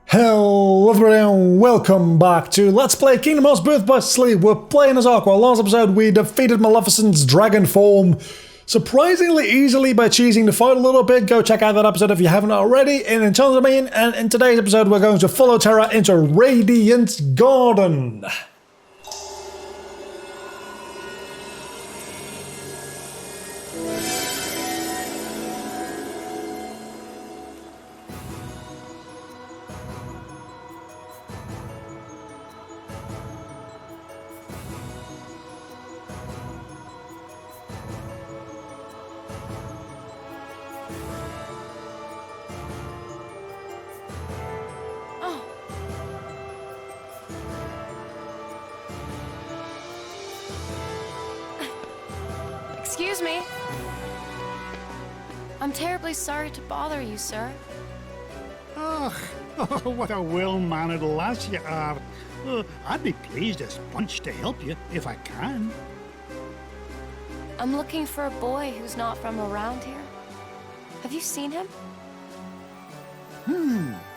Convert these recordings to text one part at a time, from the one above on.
Hello everybody and welcome back to Let's Play Kingdom Hearts Birth by Sleep. We're playing as Aqua. Last episode we defeated Maleficent's dragon form surprisingly easily by cheesing the fight a little bit. Go check out that episode if you haven't already. And in terms of me, and in today's episode we're going to follow Terra into Radiant Garden. Excuse me. I'm terribly sorry to bother you, sir. Oh, what a well-mannered lass you are. I'd be pleased as punch to help you, if I can. I'm looking for a boy who's not from around here. Have you seen him?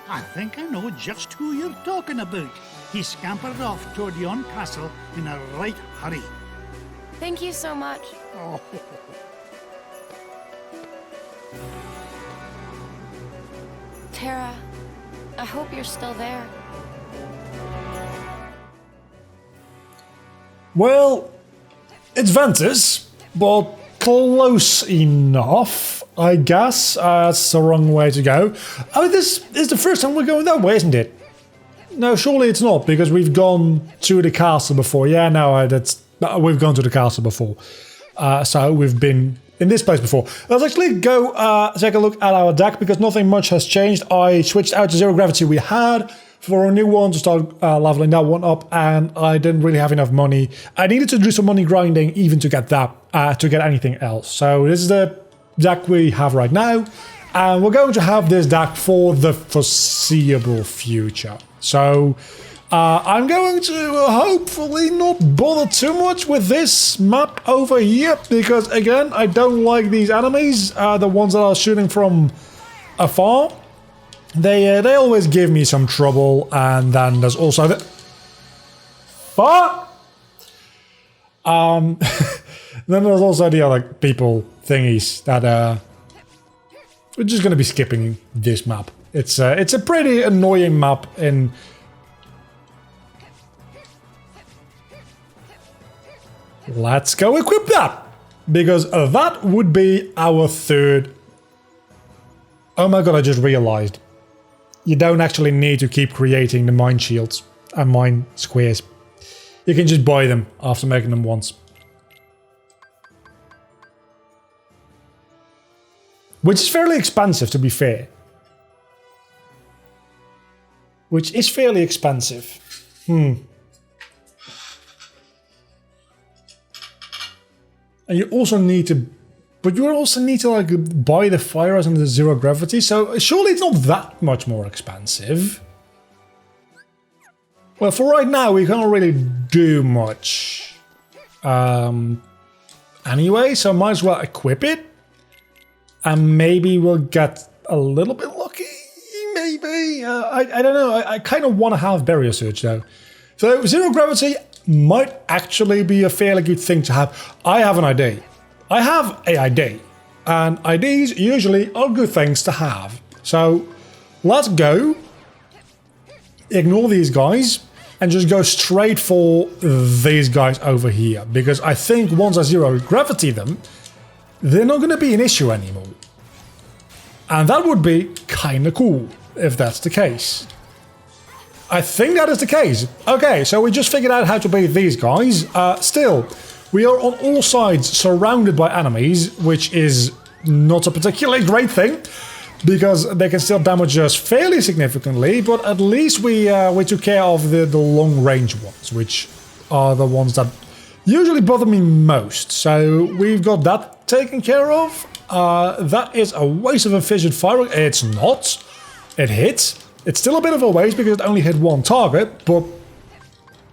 I think I know just who you're talking about. He scampered off toward yon castle in a right hurry. Thank you so much. Oh. Terra, I hope you're still there. Well, it's Ventus, but close enough, I guess. That's the wrong way to go. I mean, this is the first time we're going that way, isn't it? No, surely it's not, because we've gone to the castle before. Yeah, no, we've gone to the castle before. So we've been in this place before. Let's actually go take a look at our deck, because nothing much has changed. I switched out to zero gravity we had for a new one to start leveling that one up, and I didn't really have enough money. I needed to do some money grinding even to get that, to get anything else. So this is the deck we have right now, and we're going to have this deck for the foreseeable future. So I'm going to hopefully not bother too much with this map over here, because again, I don't like these enemies, the ones that are shooting from afar. They always give me some trouble, and then there's also the fuck. Then there's also the other people thingies that we're just going to be skipping this map. It's a pretty annoying map in. Let's go equip that, because that would be our third. Oh my god, I just realized. You don't actually need to keep creating the mine shields and mine squares. You can just buy them after making them once. Which is fairly expensive, to be fair. Which is fairly expensive. And you also need to, but you also need to like buy the fire arrows and the zero gravity, so surely it's not that much more expensive. Well, for right now, we can't really do much. Anyway, so might as well equip it. And maybe we'll get a little bit lucky, maybe. I don't know, I kind of want to have barrier surge though. So zero gravity might actually be a fairly good thing to have. I have an ID. I have a ID, and IDs usually are good things to have. So let's go, ignore these guys, and just go straight for these guys over here, because I think once I zero gravity them, they're not going to be an issue anymore. And that would be kind of cool if that's the case. I think that is the case. Okay, so we just figured out how to beat these guys. Still, we are on all sides surrounded by enemies, which is not a particularly great thing, because they can still damage us fairly significantly, but at least we took care of the long-range ones, which are the ones that usually bother me most. So we've got that taken care of. That is a waste of efficient firing. It's not. It hits. It's still a bit of a waste because it only hit one target, but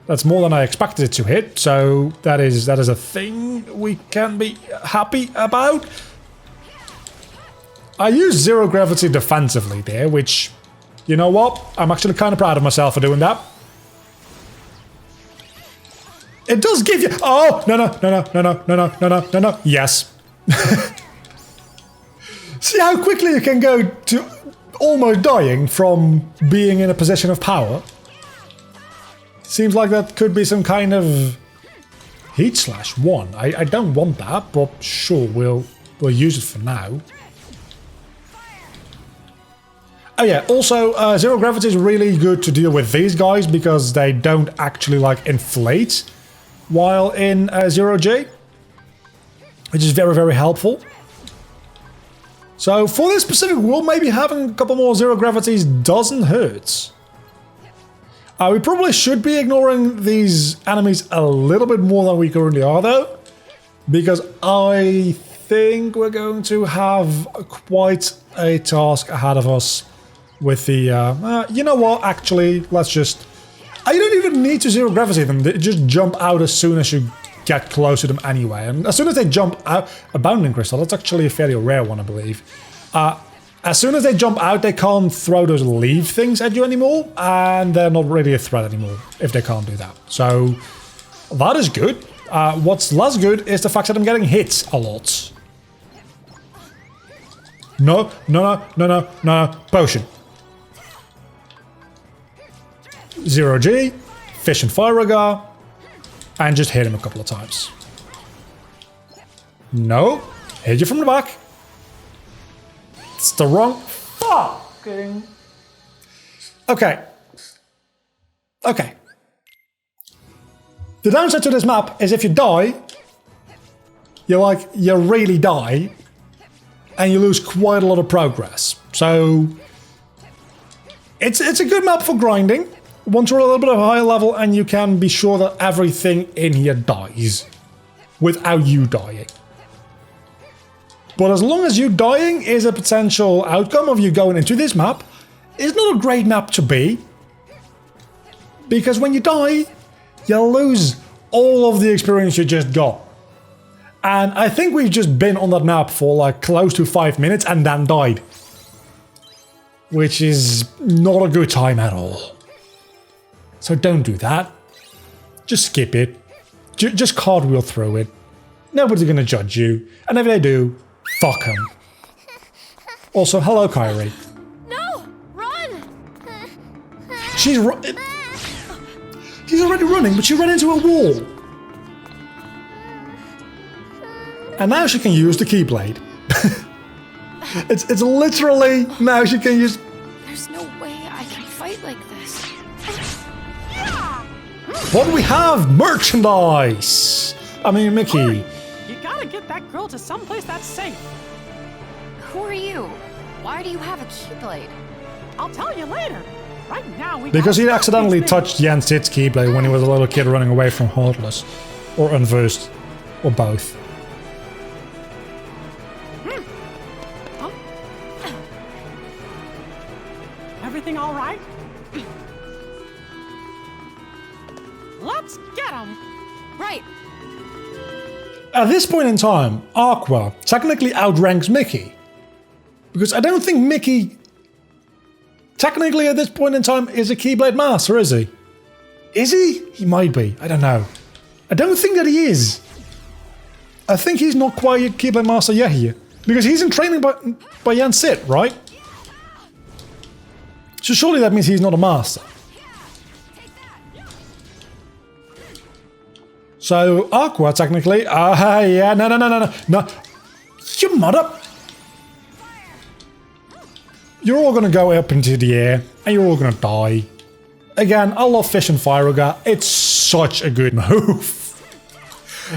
that's more than I expected it to hit, so that is a thing we can be happy about. I used zero gravity defensively there, which You know what? I'm actually kind of proud of myself for doing that. It does give you... Oh! No. Yes. See how quickly you can go to almost dying from being in a position of power? Seems like that could be some kind of... Heat slash 1. I don't want that, but sure, we'll use it for now. Oh yeah, also, zero gravity is really good to deal with these guys because they don't actually, like, inflate while in zero G, which is very, very helpful. So for this specific world, maybe having a couple more zero gravities doesn't hurt. We probably should be ignoring these enemies a little bit more than we currently are, though, because I think we're going to have quite a task ahead of us with the... you know what, actually, let's just... You don't even need to zero gravity them, they just jump out as soon as you get close to them anyway. And as soon as they jump out... A bounding crystal, that's actually a fairly rare one, I believe. As soon as they jump out, they can't throw those leaf things at you anymore, and they're not really a threat anymore if they can't do that. So, that is good. What's less good is the fact that I'm getting hit a lot. No. Potion. Zero G, fish and fire agar, and just hit him a couple of times. No, hit you from the back. It's the wrong fucking... Okay. The downside to this map is if you die, you really die, and you lose quite a lot of progress. So, it's a good map for grinding. Once you're a little bit of a higher level and you can be sure that everything in here dies without you dying. But as long as you dying is a potential outcome of you going into this map, it's not a great map to be. Because when you die, you lose all of the experience you just got. And I think we've just been on that map for like close to 5 minutes and then died. Which is not a good time at all. So don't do that. Just skip it. Just cartwheel through it. Nobody's gonna judge you. And if they do, fuck them. Also, hello, Kyrie. No! Run! She's already running, but she ran into a wall. And now she can use the Keyblade. It's literally now she can use... There's no way I can fight like this. What do we have? Merchandise! I mean, Mickey. Hurry. You gotta get that girl to someplace that's safe. Who are you? Why do you have a Keyblade? I'll tell you later. Right now we Because he gotta accidentally stop these touched Jan Sid's Keyblade when he was a little kid running away from Heartless. Or Unversed. Or both. Huh? Everything all right? Let's get him. Right. At this point in time, Aqua technically outranks Mickey. Because I don't think Mickey, technically at this point in time, is a Keyblade Master, is he? Is he? He might be. I don't know. I don't think that he is. I think he's not quite a Keyblade Master yet here. Because he's in training by Jan Sid, right? So surely that means he's not a Master. So, Aqua, technically... yeah, no. You mother... You're all gonna go up into the air, and you're all gonna die. Again, I love Fish and Fire Agar. It's such a good move.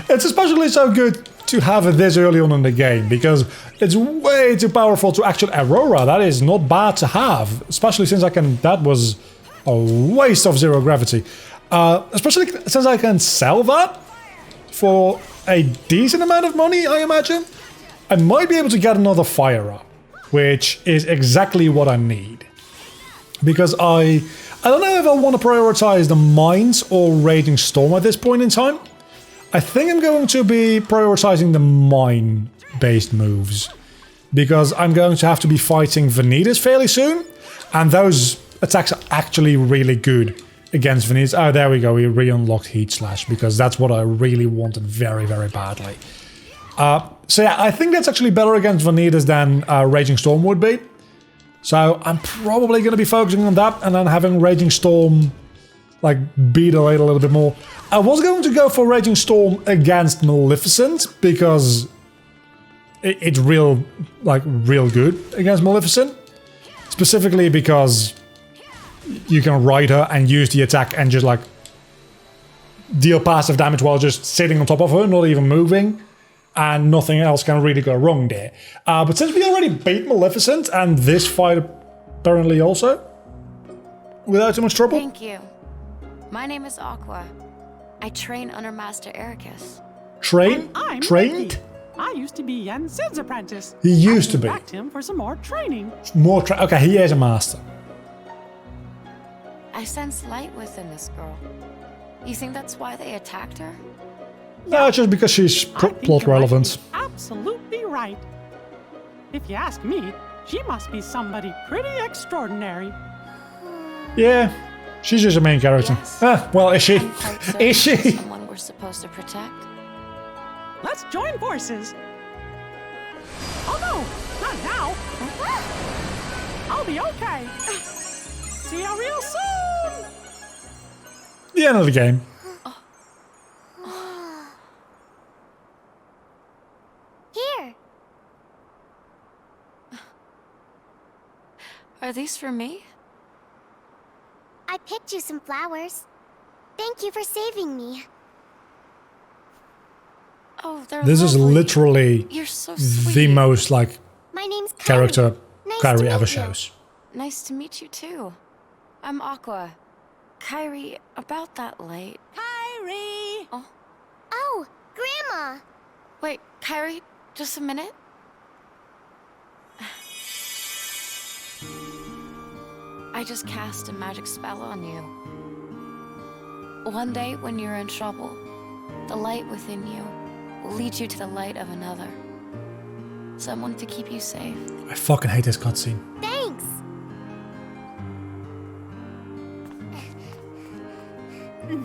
It's especially so good to have it this early on in the game, because it's way too powerful to actual Aurora. That is not bad to have, especially since I can... That was a waste of zero gravity. Especially since I can sell that for a decent amount of money, I imagine. I might be able to get another fire up, which is exactly what I need. Because I don't know if I want to prioritize the Mines or Raging Storm at this point in time. I think I'm going to be prioritizing the mine-based moves. because I'm going to have to be fighting Vanitas fairly soon, and those attacks are actually really good against Vanitas. Oh, there we go, we re-unlocked Heat Slash, because that's what I really wanted very, very badly. So yeah, I think that's actually better against Vanitas than Raging Storm would be. So I'm probably going to be focusing on that, and then having Raging Storm like beat a little bit more. I was going to go for Raging Storm against Maleficent, because it's real good against Maleficent. Specifically because you can ride her and use the attack and just like deal passive damage while just sitting on top of her, not even moving, and nothing else can really go wrong there. But since we already beat Maleficent, and this fight apparently also, without too much trouble. Thank you. My name is Aqua. I train under Master Ericus. And I'm Trained? Ricky. I used to be Yen Sid's apprentice. He used to I be. backed him for some more training. Okay, he is a master. I sense light within this girl. You think that's why they attacked her? No, just because she's I think plot you might be relevant. absolutely right. If you ask me, she must be somebody pretty extraordinary. Yeah, she's just a main character. Yes. Well, is she? I'm quite certain Is she? she's someone we're supposed to protect. Let's join forces. Oh no, not now. I'll be okay. See you real soon. The end of the game. Here. Are these for me? I picked you some flowers. Thank you for saving me. Oh, they're This is lovely. literally You're so sweet. the most like My name's Kyrie. character Nice to Kyrie meet ever you. shows. Nice to meet you too. I'm Aqua. Kyrie, about that light. Kyrie. Oh, Grandma. Wait, Kyrie, just a minute. I just cast a magic spell on you. One day when you're in trouble, the light within you will lead you to the light of another. Someone to keep you safe. I fucking hate this cutscene. Thanks.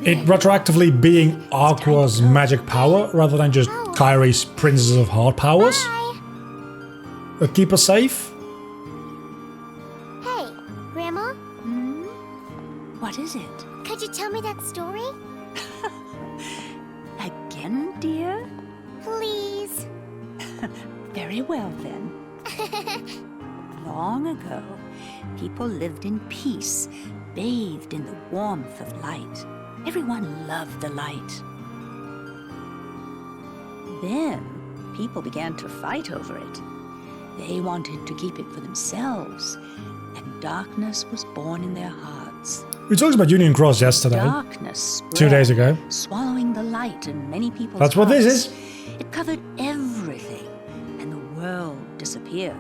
It retroactively being Aqua's magic power rather than just Kyrie's Princess of Heart powers. Bye. Keep us safe. Hey, Grandma. What is it? Could you tell me that story? Again, dear? Please. Very well, then. Long ago, people lived in peace, bathed in the warmth of light. Everyone loved the light. Then, people began to fight over it. They wanted to keep it for themselves, and darkness was born in their hearts. We talked about Union Cross yesterday, Darkness spread, 2 days ago. swallowing the light in many people's That's what this hearts. is. It covered everything, and the world disappeared.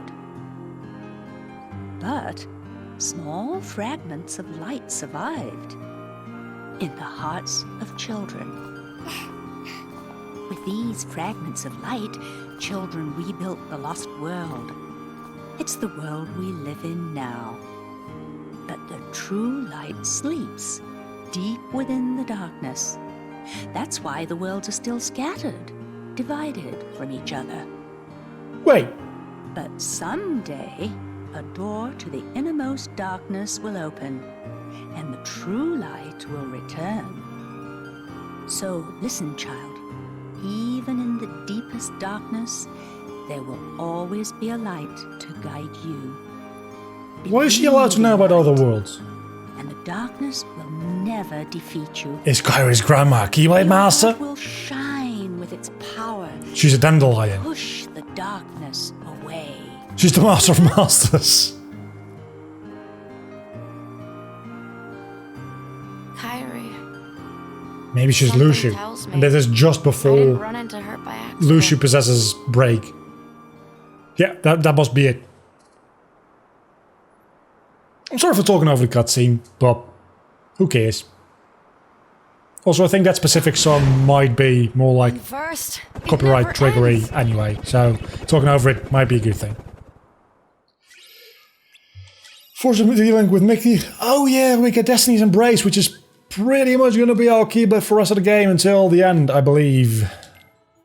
But small fragments of light survived in the hearts of children. With these fragments of light, children rebuilt the lost world. It's the world we live in now. But the true light sleeps deep within the darkness. That's why the worlds are still scattered, divided from each other. Wait, But someday, a door to the innermost darkness will open, and the true light will return. So listen, child. Even in the deepest darkness, there will always be a light to guide you. why is she allowed to know about other worlds? And the darkness will never defeat you. Is Kyrie's grandma a Keyblade Master? Your light will shine with its power. She's a dandelion. Push the darkness away. She's the Master of Masters. Kyrie. Maybe she's Something Luciu. tells me And this is just I didn't before run into her by accident. Luciu possesses Break. Yeah, that must be it. I'm sorry for talking over the cutscene, but who cares? Also, I think that specific song might be more like First, it copyright never triggery ends. anyway, so talking over it might be a good thing. Fortunately dealing with Mickey. Oh yeah, we get Destiny's Embrace, which is pretty much going to be our Keyblade for the rest of the game until the end, I believe.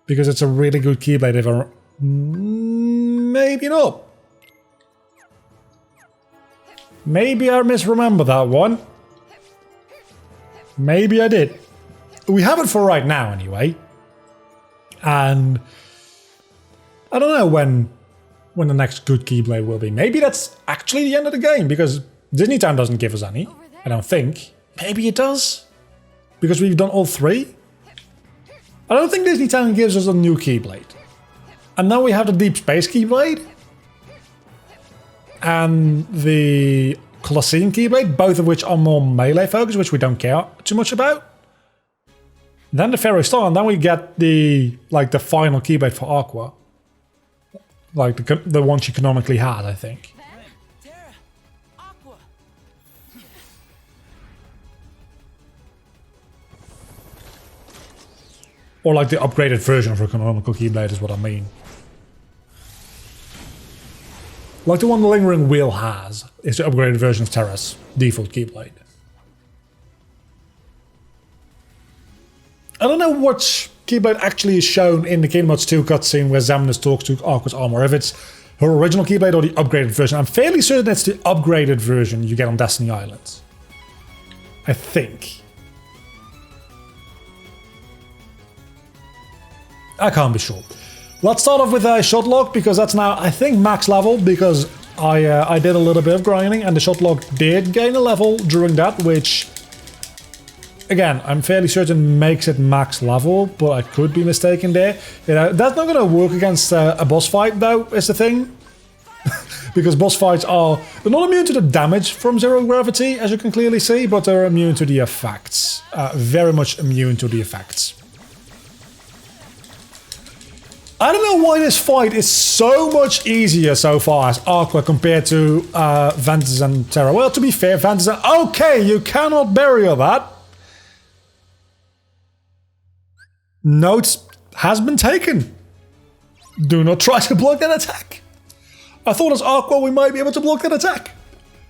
Because it's a really good Keyblade if I... Maybe not. Maybe I misremember that one. Maybe I did. We have it for right now anyway. And I don't know when the next good Keyblade will be. Maybe that's actually the end of the game, because Disney Town doesn't give us any. I don't think. Maybe it does? Because we've done all 3? I don't think Disney Town gives us a new Keyblade. And now we have the Deep Space Keyblade. And the Colosseum Keyblade, both of which are more melee focused, which we don't care too much about. Then the Fairy Star, and then we get the final Keyblade for Aqua. Like the one she canonically had, I think. Terra, Aqua. Or like the upgraded version of her canonical Keyblade is what I mean. Like the one the Lingering Wheel has, is the upgraded version of Terra's default Keyblade. I don't know which Keyblade actually is shown in the Kingdom Hearts 2 cutscene where Xemnas talks to Aqua's armor. If it's her original Keyblade or the upgraded version. I'm fairly certain it's the upgraded version you get on Destiny Islands. I think. I can't be sure. Let's start off with a Shotlock, because that's now, I think, max level, because I did a little bit of grinding and the Shotlock did gain a level during that, which, again, I'm fairly certain makes it max level, but I could be mistaken there. You know, that's not going to work against a boss fight, though, is the thing. Because boss fights they're not immune to the damage from zero gravity, as you can clearly see, but they're immune to the effects. Very much immune to the effects. I don't know why this fight is so much easier so far as Aqua compared to Ventus and Terra. Well, to be fair, Ventus and... Okay, you cannot bury that. Note has been taken. Do not try to block that attack. I thought as Aqua we might be able to block that attack.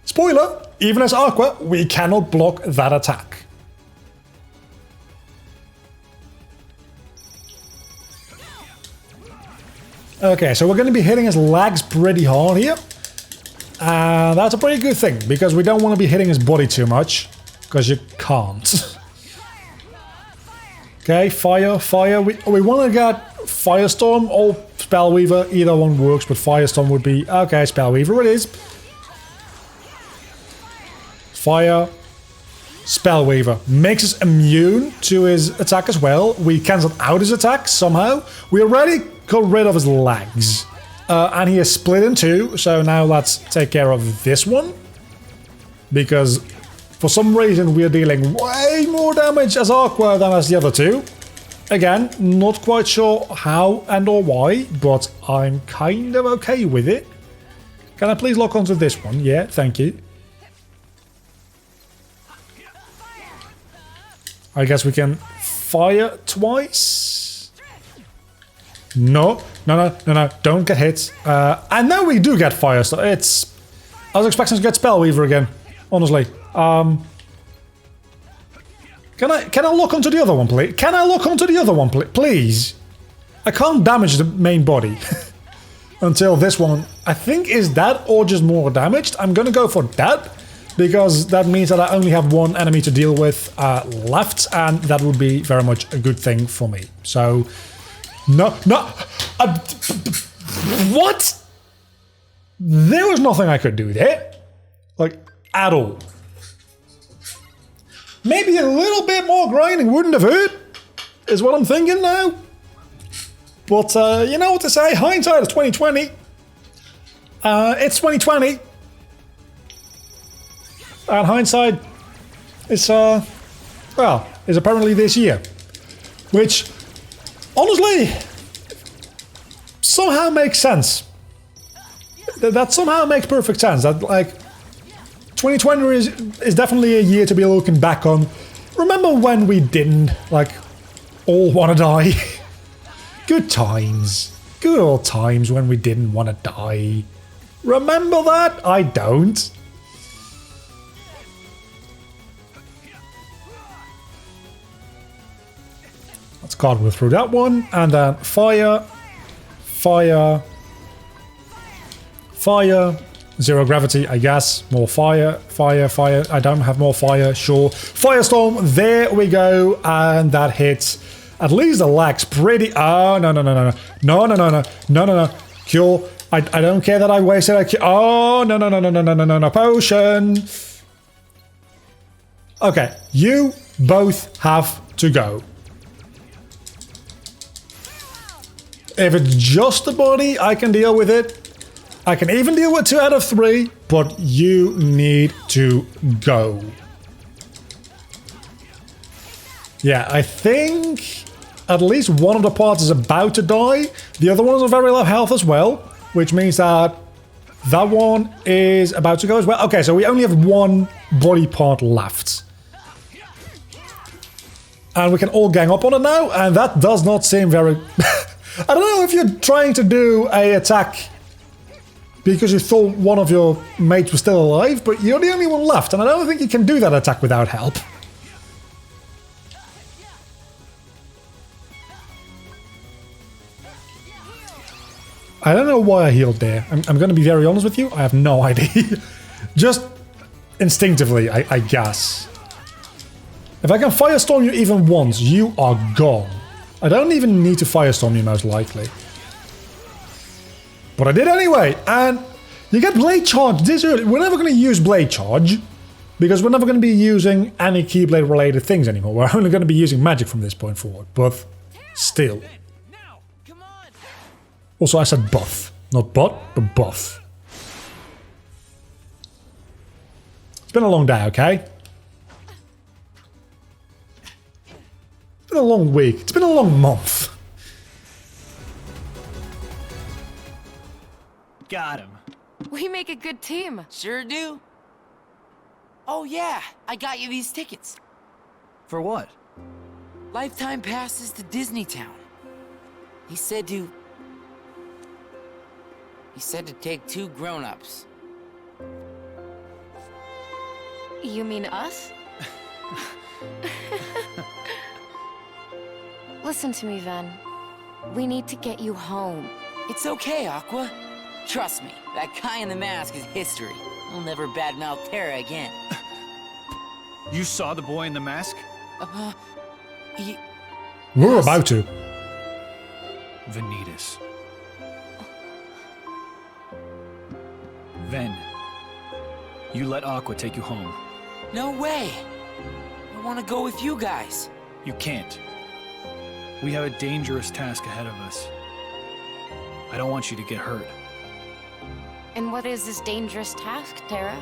Spoiler, even as Aqua, we cannot block that attack. Okay, so we're going to be hitting his legs pretty hard here. That's a pretty good thing, because we don't want to be hitting his body too much, because you can't. Okay, fire. We want to get Firestorm or Spellweaver. Either one works, but Firestorm would be... Okay, Spellweaver it is. Fire. Spellweaver. Makes us immune to his attack as well. We cancelled out his attack somehow. We already got rid of his legs. And he is split in two, so now let's take care of this one. Because for some reason we are dealing way more damage as Aqua than as the other two. Again, not quite sure how and or why, but I'm kind of okay with it. Can I please lock onto this one? Yeah, thank you. I guess we can fire twice. No, don't get hit. And now we do get fire. So I was expecting to get Spellweaver again, honestly. Can I lock onto the other one, please? Can I lock onto the other one, please? I can't damage the main body until this one, I think, is that or just more damaged. I'm gonna go for that, because that means that I only have one enemy to deal with left, and that would be very much a good thing for me. So, no. What? There was nothing I could do there. Like, at all. Maybe a little bit more grinding wouldn't have hurt, is what I'm thinking now. But you know what to say, hindsight is 2020. It's 2020. And hindsight is, is apparently this year. Which, honestly, somehow makes sense. That somehow makes perfect sense. That, like, 2020 is definitely a year to be looking back on. Remember when we didn't, like, all want to die? Good times. Good old times when we didn't want to die. Remember that? I don't. Let's cartwheel through that one. And then fire, fire, fire. Zero gravity, I guess. More fire, fire, fire. I don't have more fire, sure. Firestorm, there we go. And that hits at least the legs pretty... Oh, no, no, no, no, no. No, no, no, no. No, no, no. Cure. I don't care that I wasted a cure. Oh, no, no, no, no, no, no, no, no, no. Potion. Okay, you both have to go. If it's just the body, I can deal with it. I can even deal with 2 out of 3, but you need to go. Yeah, I think at least one of the parts is about to die. The other one is on very low health as well, which means that that one is about to go as well. Okay, so we only have one body part left. And we can all gang up on it now, and that does not seem very... I don't know if you're trying to do a attack because you thought one of your mates was still alive, but you're the only one left, and I don't think you can do that attack without help. I don't know why I healed there. I'm going to be very honest with you. I have no idea. Just instinctively, I guess. If I can firestorm you even once, you are gone. I don't even need to firestorm you, most likely. But I did anyway, and you get Blade Charge this early. We're never going to use Blade Charge, because we're never going to be using any Keyblade related things anymore. We're only going to be using magic from this point forward, but still. Also, I said buff. Not but buff. It's been a long day, okay? It's been a long week. It's been a long month. Got him. We make a good team. Sure do. Oh yeah, I got you these tickets. For what? Lifetime passes to Disney Town. He said to take 2 grown-ups. You mean us? Listen to me, Ven. We need to get you home. It's okay, Aqua. Trust me, that guy in the mask is history. He'll never badmouth Terra again. You saw the boy in the mask? We're about to. Vanitas. Ven, you let Aqua take you home. No way. I want to go with you guys. You can't. We have a dangerous task ahead of us. I don't want you to get hurt. And what is this dangerous task, Terra?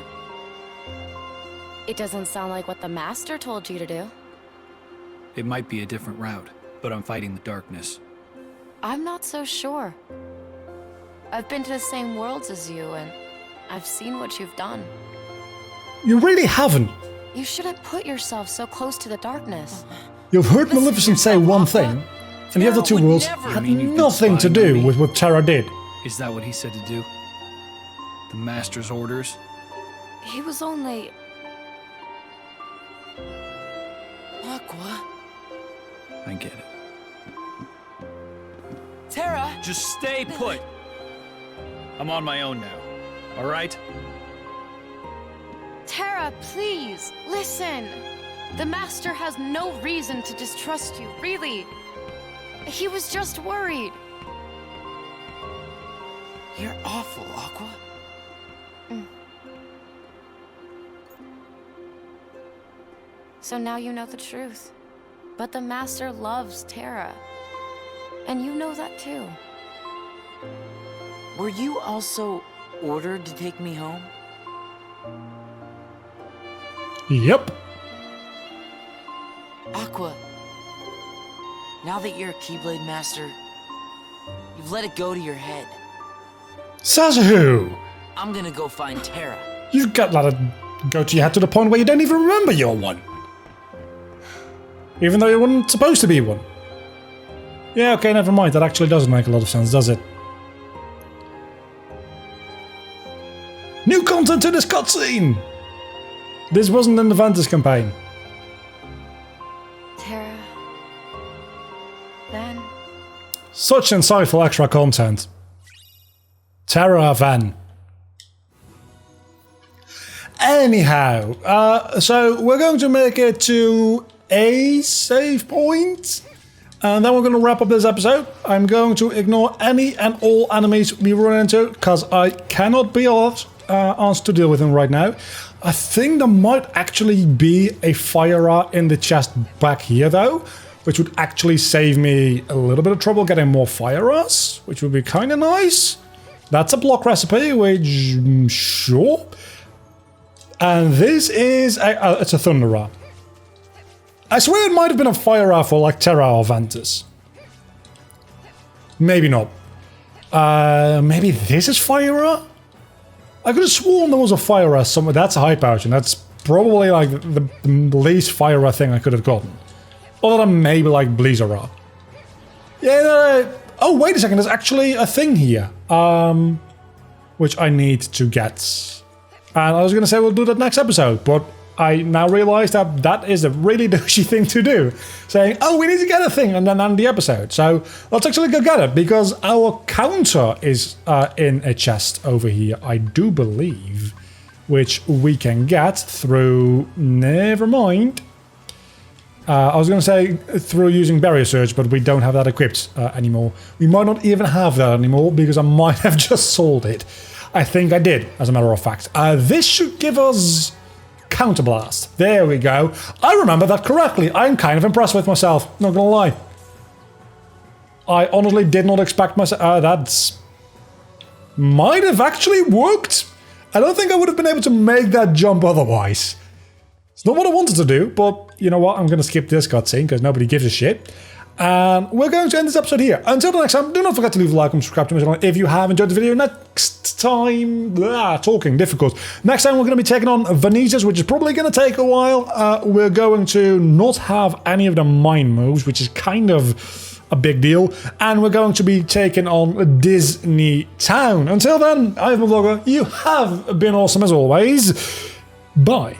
It doesn't sound like what the Master told you to do. It might be a different route, but I'm fighting the darkness. I'm not so sure. I've been to the same worlds as you, and I've seen what you've done. You really haven't. You shouldn't put yourself so close to the darkness. You've heard Maleficent say one thing, and the other 2 worlds had nothing to do with what Terra did. Is that what he said to do? The Master's orders? He was only... Aqua. I get it. Terra. Just stay put! I'm on my own now, alright? Terra, please, listen. The Master has no reason to distrust you, really. He was just worried. You're awful, Aqua. So now you know the truth. But the Master loves Terra. And you know that too. Were you also ordered to take me home? Yep. Aqua, now that you're a Keyblade Master, you've let it go to your head. Says who? I'm gonna go find Terra. You've got let it go to your head to the point where you don't even remember you're one. Even though you weren't supposed to be one. Yeah, okay, never mind. That actually doesn't make a lot of sense, does it? New content in this cutscene! This wasn't in the Ventus campaign. Terra, Such insightful extra content. Terra Van. Anyhow, so we're going to make it to a save point, and then we're going to wrap up this episode. I'm going to any and all enemies we run into, because I cannot be asked to deal with them right now. I think there might actually be a fire in the chest back here, though, which would actually save me a little bit of trouble getting more fire, which would be kind of nice. That's a block recipe, which, sure. And this is it's a Thunderer. I swear it might have been a fire for like Terra or Ventus. Maybe not. Maybe this is fire. I could have sworn there was a fire somewhere. That's a high potion. That's probably like the least fire thing I could have gotten. Other than maybe like Blizzard. Yeah. Oh, wait a second. There's actually a thing here. Which I need to get. And I was going to say we'll do that next episode, but I now realize that that is a really douchey thing to do. Saying, oh, we need to get a thing, and then end the episode. So let's actually go get it, because our counter is in a chest over here, I do believe, which we can get through... Never mind. I was going to say through using Barrier Surge, but we don't have that equipped anymore. We might not even have that anymore, because I might have just sold it. I think I did, as a matter of fact. This should give us Counterblast. There we go. I remember that correctly. I'm kind of impressed with myself, not gonna lie. I honestly did not expect myself... that's... might have actually worked. I don't think I would have been able to make that jump otherwise. It's not what I wanted to do, but you know what? I'm going to skip this cutscene because nobody gives a shit. And we're going to end this episode here. Until the next time, do not forget to leave a like and subscribe to my channel if you have enjoyed the video. Next time... talking difficult. Next time we're going to be taking on Ventus, which is probably going to take a while. We're going to not have any of the mine moves, which is kind of a big deal. And we're going to be taking on Disney Town. Until then, I'm a vlogger. You have been awesome as always. Bye.